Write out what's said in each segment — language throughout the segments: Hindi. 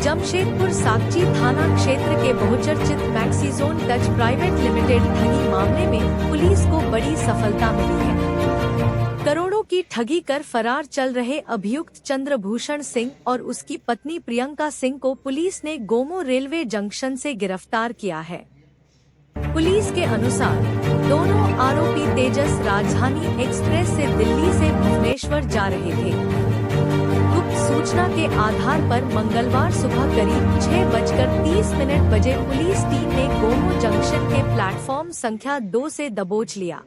जमशेदपुर साकची थाना क्षेत्र के बहुचर्चित मैक्सीजोन टच प्राइवेट लिमिटेड ठगी मामले में पुलिस को बड़ी सफलता मिली है। करोड़ों की ठगी कर फरार चल रहे अभियुक्त चंद्रभूषण सिंह और उसकी पत्नी प्रियंका सिंह को पुलिस ने गोमो रेलवे जंक्शन से गिरफ्तार किया है। पुलिस के अनुसार दोनों आरोपी तेजस राजधानी एक्सप्रेस से दिल्ली से भुवनेश्वर जा रहे थे। गुप्त सूचना के आधार पर मंगलवार सुबह करीब 6:30 बजे पुलिस टीम ने गोमो जंक्शन के प्लेटफॉर्म संख्या 2 से दबोच लिया।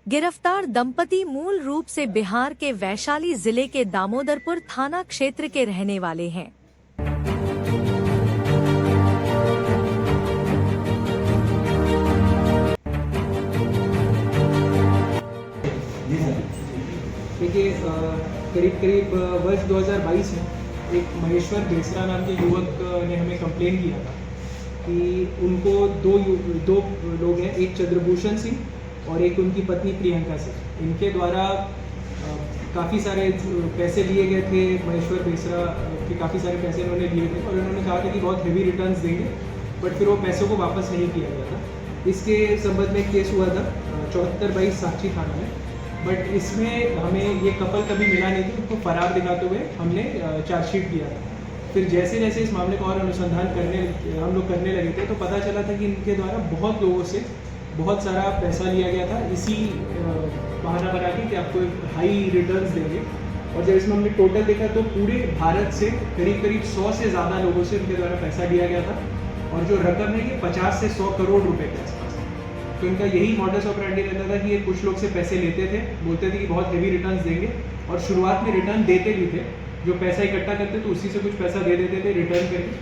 गिरफ्तार दंपति मूल रूप से बिहार के वैशाली जिले के दामोदरपुर थाना क्षेत्र के रहने वाले हैं। देखिए, करीब वर्ष 2022 में एक महेश्वर बेसरा नाम के युवक ने हमें कंप्लेन किया था कि उनको दो लोग हैं, एक चंद्रभूषण सिंह और एक उनकी पत्नी प्रियंका सिंह। इनके द्वारा काफ़ी सारे पैसे लिए गए थे। महेश्वर बेसरा के काफ़ी सारे पैसे इन्होंने लिए थे और इन्होंने कहा था कि बहुत हेवी रिटर्न्स देंगे, बट फिर वो पैसों को वापस नहीं किया गया था। इसके संबंध में एक केस हुआ था 74/22 साकची थाना में, बट इसमें हमें ये कपल कभी मिला नहीं थी। उनको फरार दिखाते हुए हमने चार्जशीट दिया था। फिर जैसे जैसे इस मामले को और अनुसंधान हम लोग करने लगे थे तो पता चला था कि इनके द्वारा बहुत लोगों से बहुत सारा पैसा लिया गया था, इसी बहाना बना के कि आपको हाई रिटर्न्स देंगे। और जब इसमें हमने टोटल देखा तो पूरे भारत से करीब 100 से ज़्यादा लोगों से इनके द्वारा पैसा लिया गया था और जो रकम है ये 50 से 100 करोड़ रुपए के आसपास। तो इनका यही मॉडस ऑपरेंडी रहता था कि ये कुछ लोग से पैसे लेते थे, बोलते थे कि बहुत हेवी रिटर्न्स देंगे और शुरुआत में रिटर्न देते भी थे। जो पैसा इकट्ठा करते तो उसी से कुछ पैसा दे देते थे रिटर्न करके,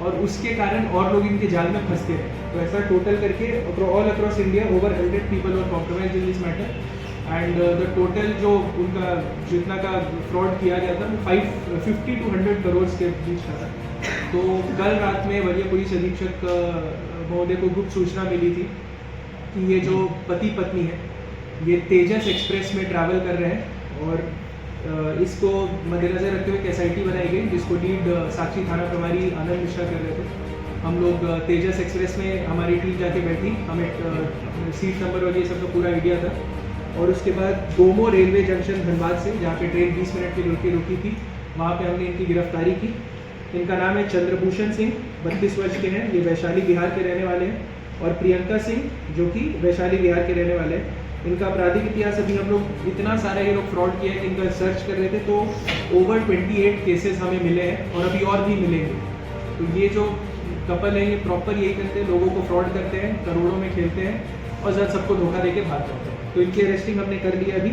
और उसके कारण और लोग इनके जाल में फंसते थे। तो ऐसा टोटल करके all across India over 100 people were compromised in this matter and the total जो उनका जितना का फ्रॉड किया गया था वो 50 to 100 करोड़ के बीच का था। तो कल रात में वरीय पुलिस अधीक्षक महोदय को गुप्त सूचना मिली थी कि ये जो पति पत्नी है ये तेजस एक्सप्रेस में ट्रैवल कर रहे हैं और इसको मद्देनजर रखते हुए एक SIT बनाई गई जिसको लीड साकची थाना प्रभारी आनंद मिश्रा कर रहे थे। हम लोग तेजस एक्सप्रेस में हमारी टीम जाके बैठी, हमें सीट नंबर और ये सब का पूरा आइडिया था। और उसके बाद गोमो रेलवे जंक्शन धनबाद से जहाँ पे ट्रेन 20 मिनट की रुकी थी वहाँ पे हमने इनकी गिरफ्तारी की। इनका नाम है चंद्रभूषण सिंह, 32 वर्ष के हैं, ये वैशाली बिहार के रहने वाले हैं, और प्रियंका सिंह जो कि वैशाली बिहार के रहने वाले हैं। इनका आपराधिक इतिहास अभी हम लोग इतना सारा ये लोग फ्रॉड किया है कि इनका सर्च कर रहे थे तो ओवर 28 केसेस हमें मिले हैं और अभी और भी मिलेंगे। तो ये जो कपल है ये प्रॉपर यही करते हैं, लोगों को फ्रॉड करते हैं, करोड़ों में खेलते हैं और जब सबको धोखा देके भाग जाते हैं। तो इनकी अरेस्टिंग हमने कर लिया अभी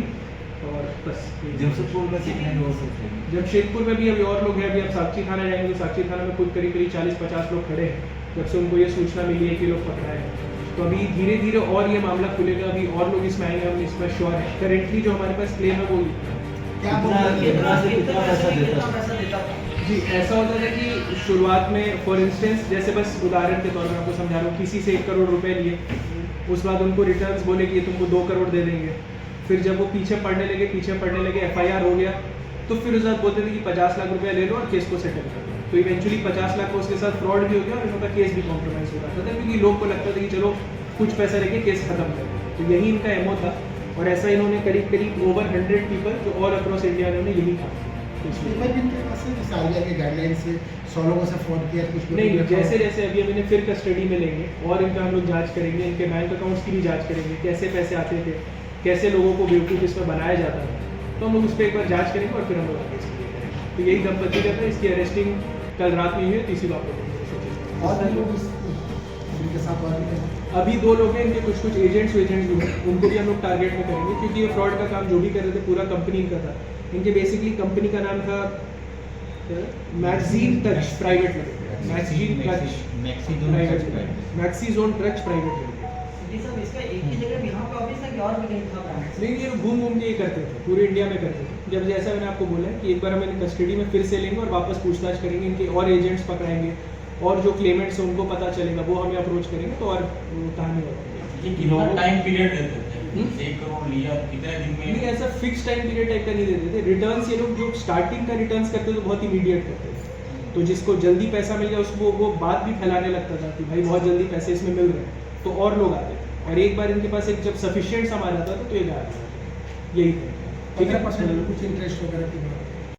और बस। जमशेदपुर में कितने लोग हैं? जमशेदपुर में भी अभी और लोग हैं। अभी आप साकची थाना जाएंगे तो साकची थाना में खुद करीब 40-50 लोग खड़े हैं जब से उनको ये सूचना मिली है कि लोग पकड़ाए हैं। तो अभी धीरे धीरे और ये मामला खुलेगा, अभी और लोग इसमें आएंगे, हम इसमें श्योर है। करेंटली जो हमारे पास क्लेम है वो जी ऐसा होता था कि शुरुआत में फॉर इंस्टेंस जैसे बस उदाहरण के तौर पर आपको समझा रहा हूँ, किसी से 1 करोड़ रुपए लिए, उस बाद उनको रिटर्न्स बोले कि तुमको 2 करोड़ दे देंगे। फिर जब वो पीछे पड़ने लगे FIR हो गया तो फिर उस बाद बोलते थे कि 50 लाख रुपया ले लो और केस को सेटल कर दो। तो इवेंचुअली 50 लाख को उसके साथ फ्रॉड भी हो गया और इनका केस भी कॉम्प्रोमाइज हो रहा था क्योंकि लोग को लगता था कि चलो कुछ पैसा लेके केस खत्म कर दो। तो यही इनका MO था और ऐसा इन्होंने करीब ओवर 100 पीपल जो ऑल अक्रॉस इंडिया इन्होंने यही था। नहीं, जैसे जैसे अभी हम इन्हें फिर कस्टडी में लेंगे और इनका हम लोग जाँच करेंगे, इनके बैंक अकाउंट्स की भी जाँच करेंगे, कैसे पैसे आते थे, कैसे लोगों को बेवकूफ़ इसमें बनाया जाता था, तो हम लोग उस पर एक बार जाँच करेंगे और फिर हम लोग आगे चलेंगे। तो यही दंपति का था, इसकी अरेस्टिंग कल रात में हुई है, तीसरी बात अभी 2 लोग हैं, इनके कुछ एजेंट्स भी हैं, उनको भी हम लोग टारगेट में करेंगे क्योंकि ये फ्रॉड का काम जो भी कर रहे थे पूरा कंपनी इनका था। इनके बेसिकली कंपनी का नाम था Maxizone touch private limited, Maxizone touch private limited. नहीं, ये घूम के ही करते थे, पूरे इंडिया में करते थे। जब जैसा मैंने आपको बोला कि एक बार हम इन्हें कस्टडी में फिर से लेंगे और वापस पूछताछ करेंगे, इनके और एजेंट्स पकड़ाएंगे और जो क्लेमेंट्स हैं उनको पता चलेगा, वो हमें अप्रोच करेंगे तो और कहानी होगी। टाइम पीरियड देते थे 1 करोड़ लिया कितने दिन में? नहीं, ऐसा फिक्स टाइम पीरियड टाइप का नहीं देते थे। रिटर्न्स ये लोग जो स्टार्टिंग का रिटर्न्स करते थे तो बहुत इमीडिएट करते थे, तो जिसको जल्दी पैसा मिल गया उसको वो बात भी फैलाने लगता था कि भाई बहुत जल्दी पैसे इसमें मिल रहे हैं, तो और लोग आते थे, और एक बार इनके पास एक जब सफिशिएंट सामान आता था तो ये गायब हो जाते थे। यही था, ठीक है। पर्सेंट कुछ इंटरेस्ट वगैरह की बात